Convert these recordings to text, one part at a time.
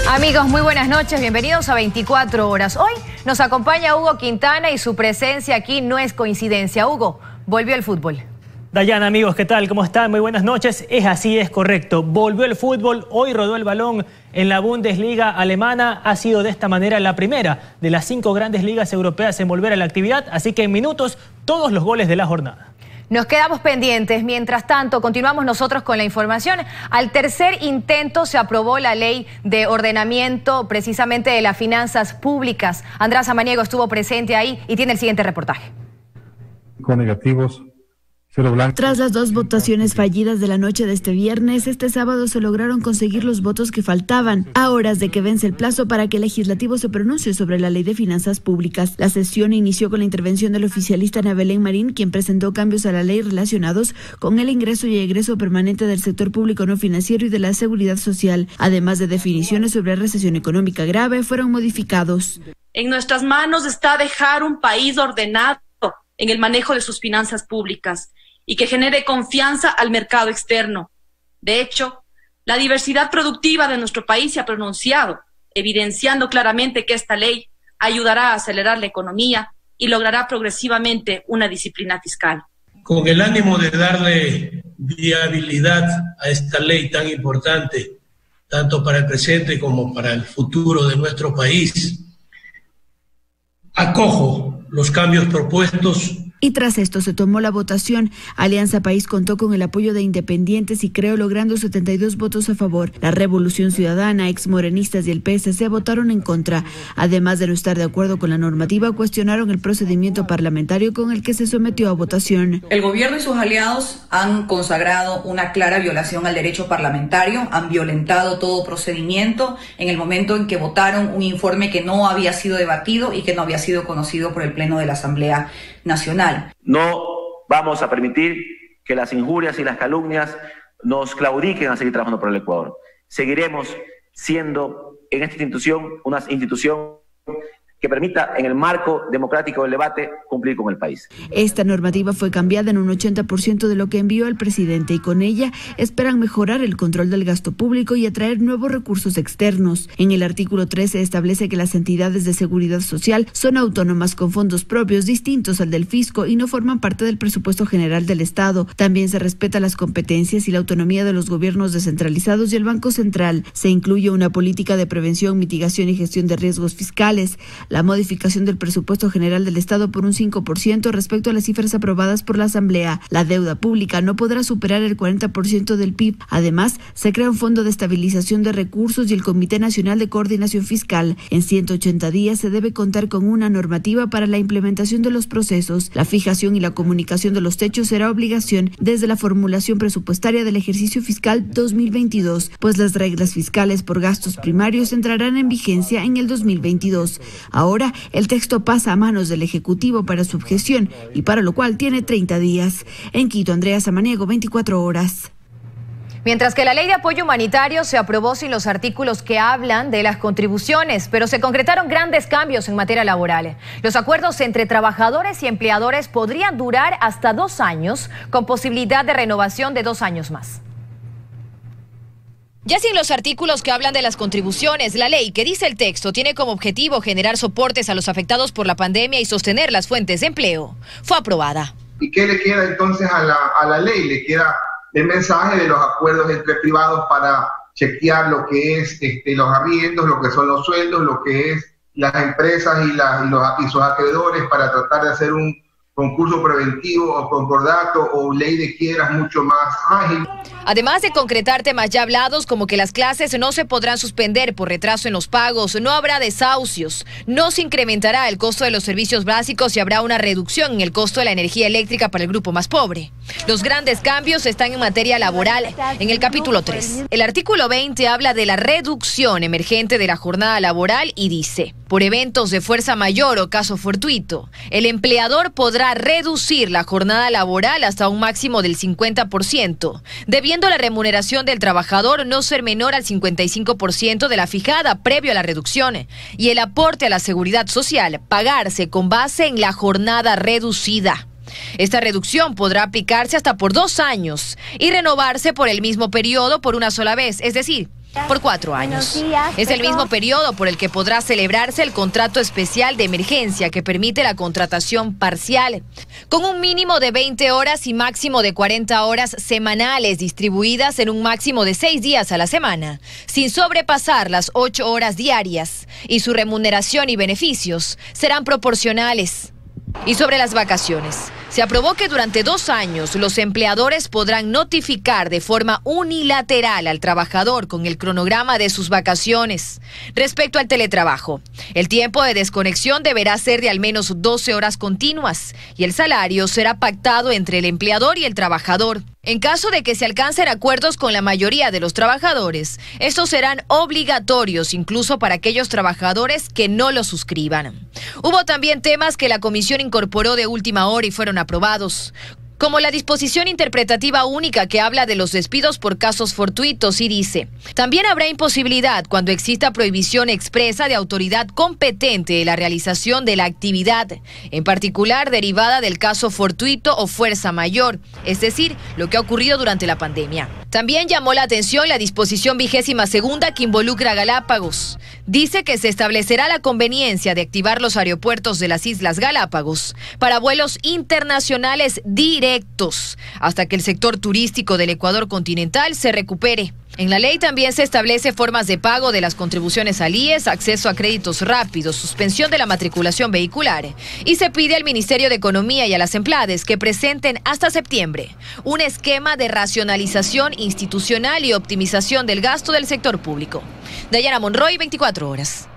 Amigos, muy buenas noches, bienvenidos a 24 horas. Hoy nos acompaña Hugo Quintana y su presencia aquí no es coincidencia. Hugo, volvió el fútbol. Dayana, amigos, ¿qué tal? ¿Cómo están? Muy buenas noches. Es así, es correcto. Volvió el fútbol, hoy rodó el balón en la Bundesliga alemana. Ha sido de esta manera la primera de las 5 grandes ligas europeas en volver a la actividad. Así que en minutos, todos los goles de la jornada. Nos quedamos pendientes. Mientras tanto, continuamos nosotros con la información. Al tercer intento se aprobó la ley de ordenamiento precisamente de las finanzas públicas. András Samaniego estuvo presente ahí y tiene el siguiente reportaje. Con negativos. Tras las 2 votaciones fallidas de la noche de este viernes, este sábado se lograron conseguir los votos que faltaban, a horas de que vence el plazo para que el legislativo se pronuncie sobre la ley de finanzas públicas. La sesión inició con la intervención del oficialista Ana Belén Marín, quien presentó cambios a la ley relacionados con el ingreso y egreso permanente del sector público no financiero y de la seguridad social, además de definiciones sobre recesión económica grave, fueron modificados. En nuestras manos está dejar un país ordenado en el manejo de sus finanzas públicas y que genere confianza al mercado externo. De hecho, la diversidad productiva de nuestro país se ha pronunciado, evidenciando claramente que esta ley ayudará a acelerar la economía y logrará progresivamente una disciplina fiscal. Con el ánimo de darle viabilidad a esta ley tan importante, tanto para el presente como para el futuro de nuestro país, acojo los cambios propuestos. Y tras esto se tomó la votación. Alianza País contó con el apoyo de independientes y Creo, logrando 72 votos a favor. La Revolución Ciudadana, exmorenistas y el PSC votaron en contra. Además de no estar de acuerdo con la normativa, cuestionaron el procedimiento parlamentario con el que se sometió a votación. El gobierno y sus aliados han consagrado una clara violación al derecho parlamentario, han violentado todo procedimiento en el momento en que votaron un informe que no había sido debatido y que no había sido conocido por el Pleno de la Asamblea Nacional. No vamos a permitir que las injurias y las calumnias nos claudiquen a seguir trabajando por el Ecuador. Seguiremos siendo en esta institución una institución que permita, en el marco democrático del debate, cumplir con el país. Esta normativa fue cambiada en un 80% de lo que envió el presidente y con ella esperan mejorar el control del gasto público y atraer nuevos recursos externos. En el artículo 13 establece que las entidades de seguridad social son autónomas con fondos propios distintos al del fisco y no forman parte del presupuesto general del Estado. También se respeta las competencias y la autonomía de los gobiernos descentralizados y el Banco Central. Se incluye una política de prevención, mitigación y gestión de riesgos fiscales. La modificación del presupuesto general del Estado por un 5% respecto a las cifras aprobadas por la Asamblea. La deuda pública no podrá superar el 40% del PIB. Además, se crea un fondo de estabilización de recursos y el Comité Nacional de Coordinación Fiscal. En 180 días se debe contar con una normativa para la implementación de los procesos. La fijación y la comunicación de los techos será obligación desde la formulación presupuestaria del ejercicio fiscal 2022, pues las reglas fiscales por gastos primarios entrarán en vigencia en el 2022. Ahora, el texto pasa a manos del Ejecutivo para su objeción y para lo cual tiene 30 días. En Quito, Andrea Samaniego, 24 horas. Mientras que la ley de apoyo humanitario se aprobó sin los artículos que hablan de las contribuciones, pero se concretaron grandes cambios en materia laboral. Los acuerdos entre trabajadores y empleadores podrían durar hasta 2 años, con posibilidad de renovación de 2 años más. Ya sin los artículos que hablan de las contribuciones, la ley, que dice el texto, tiene como objetivo generar soportes a los afectados por la pandemia y sostener las fuentes de empleo, fue aprobada. ¿Y qué le queda entonces a la ley? Le queda el mensaje de los acuerdos entre privados para chequear lo que es los arriendos, lo que son los sueldos, lo que es las empresas y sus acreedores, para tratar de hacer un concurso preventivo o concordato o ley de quiebras mucho más ágil. Además de concretar temas ya hablados, como que las clases no se podrán suspender por retraso en los pagos, no habrá desahucios, no se incrementará el costo de los servicios básicos y habrá una reducción en el costo de la energía eléctrica para el grupo más pobre. Los grandes cambios están en materia laboral en el capítulo 3. El artículo 20 habla de la reducción emergente de la jornada laboral y dice: por eventos de fuerza mayor o caso fortuito, el empleador podrá reducir la jornada laboral hasta un máximo del 50%, debiendo la remuneración del trabajador no ser menor al 55% de la fijada previo a la reducción, y el aporte a la seguridad social pagarse con base en la jornada reducida. Esta reducción podrá aplicarse hasta por 2 años y renovarse por el mismo periodo por una sola vez, es decir, por 4 años. Es el mismo periodo por el que podrá celebrarse el contrato especial de emergencia que permite la contratación parcial, con un mínimo de 20 horas y máximo de 40 horas semanales distribuidas en un máximo de 6 días a la semana, sin sobrepasar las 8 horas diarias, y su remuneración y beneficios serán proporcionales. Y sobre las vacaciones, se aprobó que durante 2 años los empleadores podrán notificar de forma unilateral al trabajador con el cronograma de sus vacaciones. Respecto al teletrabajo, el tiempo de desconexión deberá ser de al menos 12 horas continuas y el salario será pactado entre el empleador y el trabajador. En caso de que se alcancen acuerdos con la mayoría de los trabajadores, estos serán obligatorios incluso para aquellos trabajadores que no los suscriban. Hubo también temas que la comisión incorporó de última hora y fueron aprobados, como la disposición interpretativa única que habla de los despidos por casos fortuitos y dice: también habrá imposibilidad cuando exista prohibición expresa de autoridad competente de la realización de la actividad, en particular derivada del caso fortuito o fuerza mayor, es decir, lo que ha ocurrido durante la pandemia. También llamó la atención la disposición 22ª que involucra a Galápagos. Dice que se establecerá la conveniencia de activar los aeropuertos de las Islas Galápagos para vuelos internacionales directos hasta que el sector turístico del Ecuador continental se recupere. En la ley también se establece formas de pago de las contribuciones al IES, acceso a créditos rápidos, suspensión de la matriculación vehicular, y se pide al Ministerio de Economía y a las Emplades que presenten hasta septiembre un esquema de racionalización institucional y optimización del gasto del sector público. Dayana Monroy, 24 horas.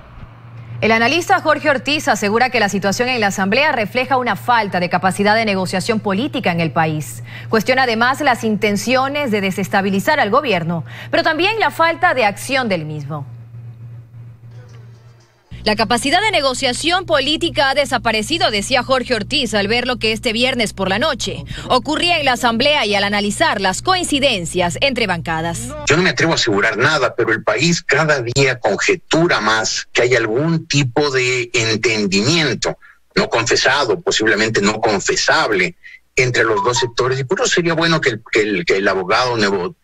El analista Jorge Ortiz asegura que la situación en la Asamblea refleja una falta de capacidad de negociación política en el país. Cuestiona además las intenciones de desestabilizar al gobierno, pero también la falta de acción del mismo. La capacidad de negociación política ha desaparecido, decía Jorge Ortiz al ver lo que este viernes por la noche ocurría en la Asamblea y al analizar las coincidencias entre bancadas. Yo no me atrevo a asegurar nada, pero el país cada día conjetura más que hay algún tipo de entendimiento no confesado, posiblemente no confesable, entre los dos sectores, y por eso sería bueno que el abogado Nebot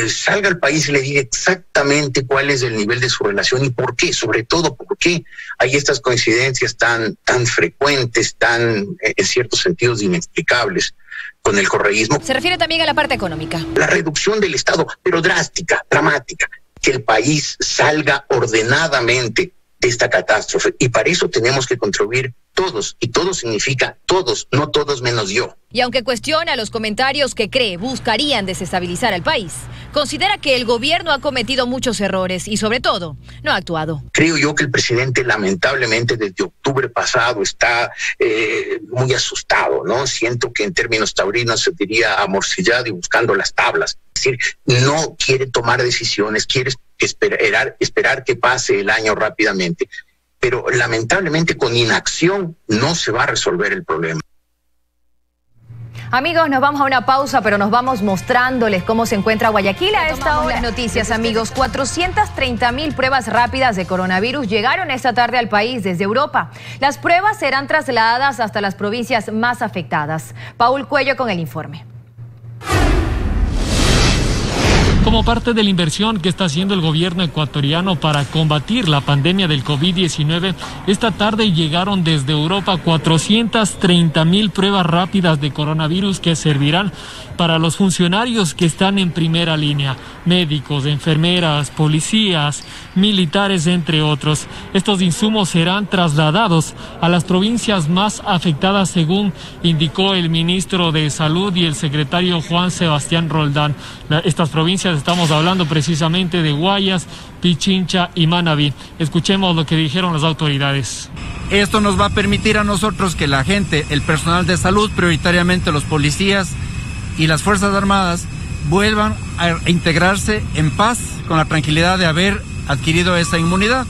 salga al país y le diga exactamente cuál es el nivel de su relación y por qué, sobre todo por qué hay estas coincidencias tan frecuentes, tan en ciertos sentidos inexplicables con el correísmo. Se refiere también a la parte económica. La reducción del Estado, pero drástica, dramática, que el país salga ordenadamente de esta catástrofe, y para eso tenemos que contribuir todos, y todo significa todos, no todos menos yo. Y aunque cuestiona los comentarios que cree buscarían desestabilizar al país, considera que el gobierno ha cometido muchos errores y sobre todo no ha actuado. Creo yo que el presidente lamentablemente desde octubre pasado está muy asustado, ¿no? Siento que en términos taurinos se diría amorcillado y buscando las tablas. Es decir, no quiere tomar decisiones, quiere esperar que pase el año rápidamente. Pero lamentablemente con inacción no se va a resolver el problema. Amigos, nos vamos a una pausa, pero nos vamos mostrándoles cómo se encuentra Guayaquil a esta hora. Las noticias, amigos. 430.000 pruebas rápidas de coronavirus llegaron esta tarde al país desde Europa. Las pruebas serán trasladadas hasta las provincias más afectadas. Paul Cuello con el informe. Como parte de la inversión que está haciendo el gobierno ecuatoriano para combatir la pandemia del COVID-19, esta tarde llegaron desde Europa 430.000 pruebas rápidas de coronavirus que servirán para los funcionarios que están en primera línea, médicos, enfermeras, policías, militares, entre otros. Estos insumos serán trasladados a las provincias más afectadas, según indicó el ministro de Salud y el secretario Juan Sebastián Roldán. Estas provincias, estamos hablando precisamente de Guayas, Pichincha y Manabí. Escuchemos lo que dijeron las autoridades. Esto nos va a permitir a nosotros que la gente, el personal de salud, prioritariamente los policías y las Fuerzas Armadas, vuelvan a integrarse en paz, con la tranquilidad de haber adquirido esa inmunidad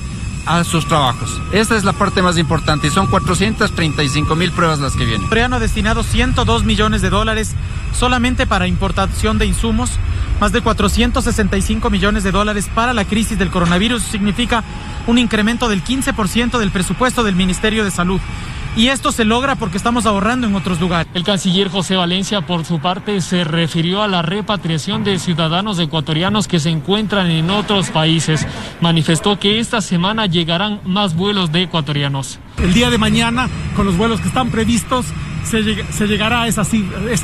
a sus trabajos. Esta es la parte más importante y son 435.000 pruebas las que vienen. El gobierno ha destinado $102 millones solamente para importación de insumos, más de 465 millones de dólares para la crisis del coronavirus. Significa un incremento del 15% del presupuesto del Ministerio de Salud. y esto se logra porque estamos ahorrando en otros lugares. El canciller José Valencia, por su parte, se refirió a la repatriación de ciudadanos ecuatorianos que se encuentran en otros países. Manifestó que esta semana llegarán más vuelos de ecuatorianos. El día de mañana, con los vuelos que están previstos, se llegará a esa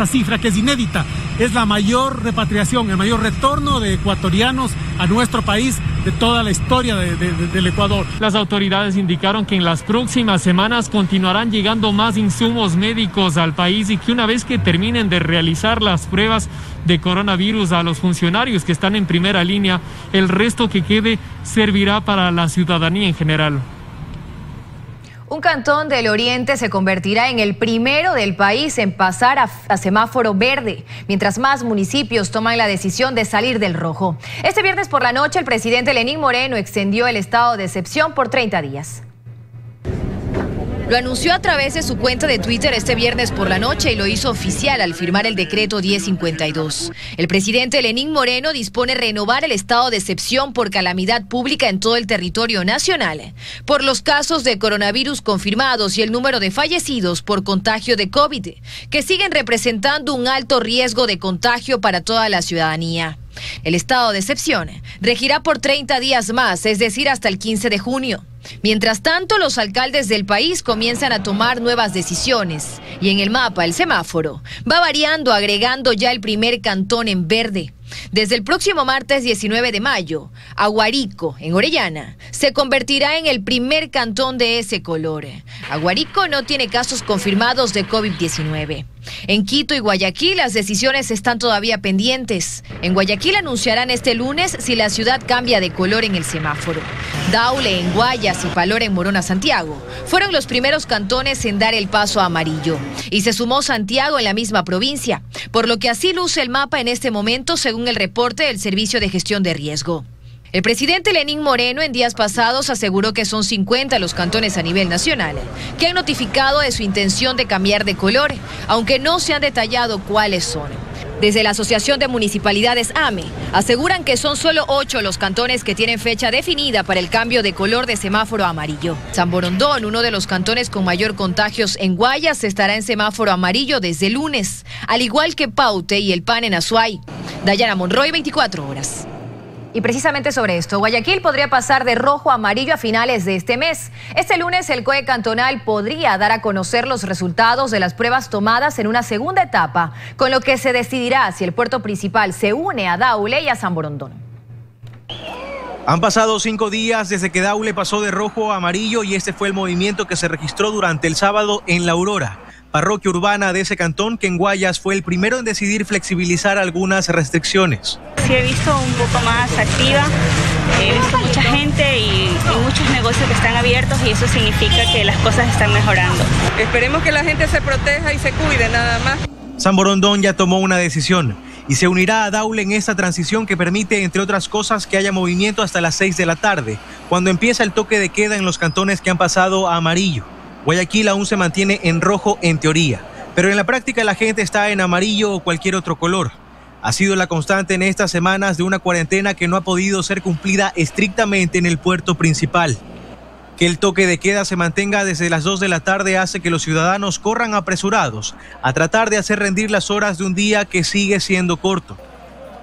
cifra que es inédita. Es la mayor repatriación, el mayor retorno de ecuatorianos a nuestro país de toda la historia del Ecuador. Las autoridades indicaron que en las próximas semanas continuarán llegando más insumos médicos al país y que una vez que terminen de realizar las pruebas de coronavirus a los funcionarios que están en primera línea, el resto que quede servirá para la ciudadanía en general. Un cantón del Oriente se convertirá en el primero del país en pasar a semáforo verde, mientras más municipios toman la decisión de salir del rojo. Este viernes por la noche, el presidente Lenín Moreno extendió el estado de excepción por 30 días. Lo anunció a través de su cuenta de Twitter este viernes por la noche y lo hizo oficial al firmar el decreto 1052. El presidente Lenín Moreno dispone renovar el estado de excepción por calamidad pública en todo el territorio nacional, por los casos de coronavirus confirmados y el número de fallecidos por contagio de COVID, que siguen representando un alto riesgo de contagio para toda la ciudadanía. El estado de excepción regirá por 30 días más, es decir, hasta el 15 de junio. Mientras tanto, los alcaldes del país comienzan a tomar nuevas decisiones y en el mapa el semáforo va variando, agregando ya el primer cantón en verde. Desde el próximo martes 19 de mayo, Aguarico, en Orellana, se convertirá en el primer cantón de ese color. Aguarico no tiene casos confirmados de COVID-19. En Quito y Guayaquil las decisiones están todavía pendientes. En Guayaquil anunciarán este lunes si la ciudad cambia de color en el semáforo. Daule en Guayas y Palora en Morona, Santiago, fueron los primeros cantones en dar el paso a amarillo. Y se sumó Santiago en la misma provincia, por lo que así luce el mapa en este momento según el reporte del Servicio de Gestión de Riesgo. El presidente Lenín Moreno en días pasados aseguró que son 50 los cantones a nivel nacional que han notificado de su intención de cambiar de color, aunque no se han detallado cuáles son. Desde la Asociación de Municipalidades AME aseguran que son solo 8 los cantones que tienen fecha definida para el cambio de color de semáforo amarillo. San Borondón, uno de los cantones con mayor contagios en Guayas, estará en semáforo amarillo desde lunes, al igual que Paute y El Pan en Azuay. Dayana Monroy, 24 horas. Y precisamente sobre esto, Guayaquil podría pasar de rojo a amarillo a finales de este mes. Este lunes el COE cantonal podría dar a conocer los resultados de las pruebas tomadas en una segunda etapa, con lo que se decidirá si el puerto principal se une a Daule y a San Borondón. Han pasado 5 días desde que Daule pasó de rojo a amarillo y este fue el movimiento que se registró durante el sábado en La Aurora, parroquia urbana de ese cantón que en Guayas fue el primero en decidir flexibilizar algunas restricciones. Sí, he visto un poco más activa, he visto mucha gente y muchos negocios que están abiertos y eso significa que las cosas están mejorando. Esperemos que la gente se proteja y se cuide nada más. San Borondón ya tomó una decisión y se unirá a Daule en esta transición que permite, entre otras cosas, que haya movimiento hasta las 6 de la tarde, cuando empieza el toque de queda en los cantones que han pasado a amarillo. Guayaquil aún se mantiene en rojo en teoría, pero en la práctica la gente está en amarillo o cualquier otro color. Ha sido la constante en estas semanas de una cuarentena que no ha podido ser cumplida estrictamente en el puerto principal. Que el toque de queda se mantenga desde las 2 de la tarde hace que los ciudadanos corran apresurados a tratar de hacer rendir las horas de un día que sigue siendo corto.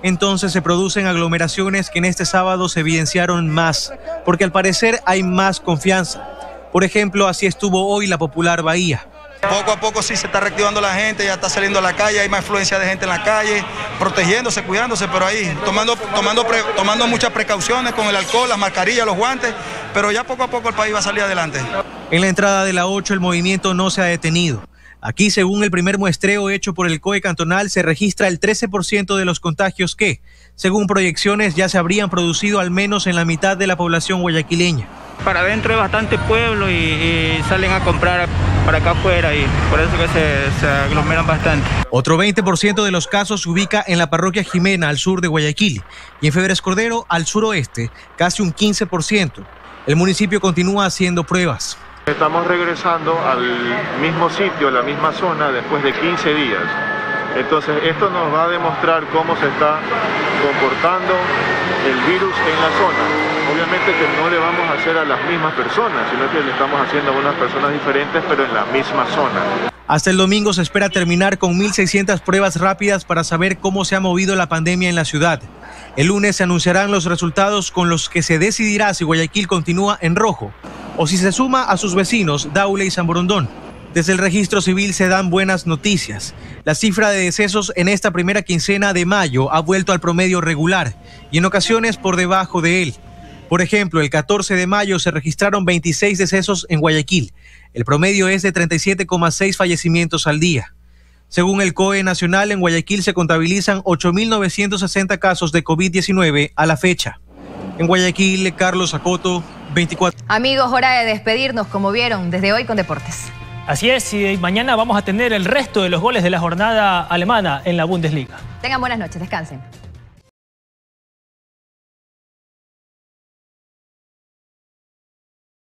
Entonces se producen aglomeraciones que en este sábado se evidenciaron más, porque al parecer hay más confianza. Por ejemplo, así estuvo hoy la popular Bahía. Poco a poco sí se está reactivando la gente, ya está saliendo a la calle, hay más afluencia de gente en la calle, protegiéndose, cuidándose, pero ahí, tomando muchas precauciones con el alcohol, las mascarillas, los guantes, pero ya poco a poco el país va a salir adelante. En la entrada de la 8 el movimiento no se ha detenido. Aquí, según el primer muestreo hecho por el COE cantonal, se registra el 13% de los contagios que, según proyecciones, ya se habrían producido al menos en la mitad de la población guayaquileña. Para adentro hay bastante pueblo y salen a comprar para acá afuera y por eso que se aglomeran bastante. Otro 20% de los casos se ubica en la parroquia Jimena, al sur de Guayaquil, y en Febres Cordero, al suroeste, casi un 15%. El municipio continúa haciendo pruebas. Estamos regresando al mismo sitio, a la misma zona, después de 15 días. Entonces esto nos va a demostrar cómo se está comportando el virus en la zona. Obviamente que no le vamos a hacer a las mismas personas, sino que le estamos haciendo a unas personas diferentes, pero en la misma zona. Hasta el domingo se espera terminar con 1.600 pruebas rápidas para saber cómo se ha movido la pandemia en la ciudad. El lunes se anunciarán los resultados con los que se decidirá si Guayaquil continúa en rojo o si se suma a sus vecinos Daule y San Borondón. Desde el registro civil se dan buenas noticias. La cifra de decesos en esta primera quincena de mayo ha vuelto al promedio regular y en ocasiones por debajo de él. Por ejemplo, el 14 de mayo se registraron 26 decesos en Guayaquil. El promedio es de 37,6 fallecimientos al día. Según el COE nacional, en Guayaquil se contabilizan 8.960 casos de COVID-19 a la fecha. En Guayaquil, Carlos Acoto, 24. Amigos, hora de despedirnos, como vieron, desde hoy con Deportes. Así es, y mañana vamos a tener el resto de los goles de la jornada alemana en la Bundesliga. Tengan buenas noches, descansen.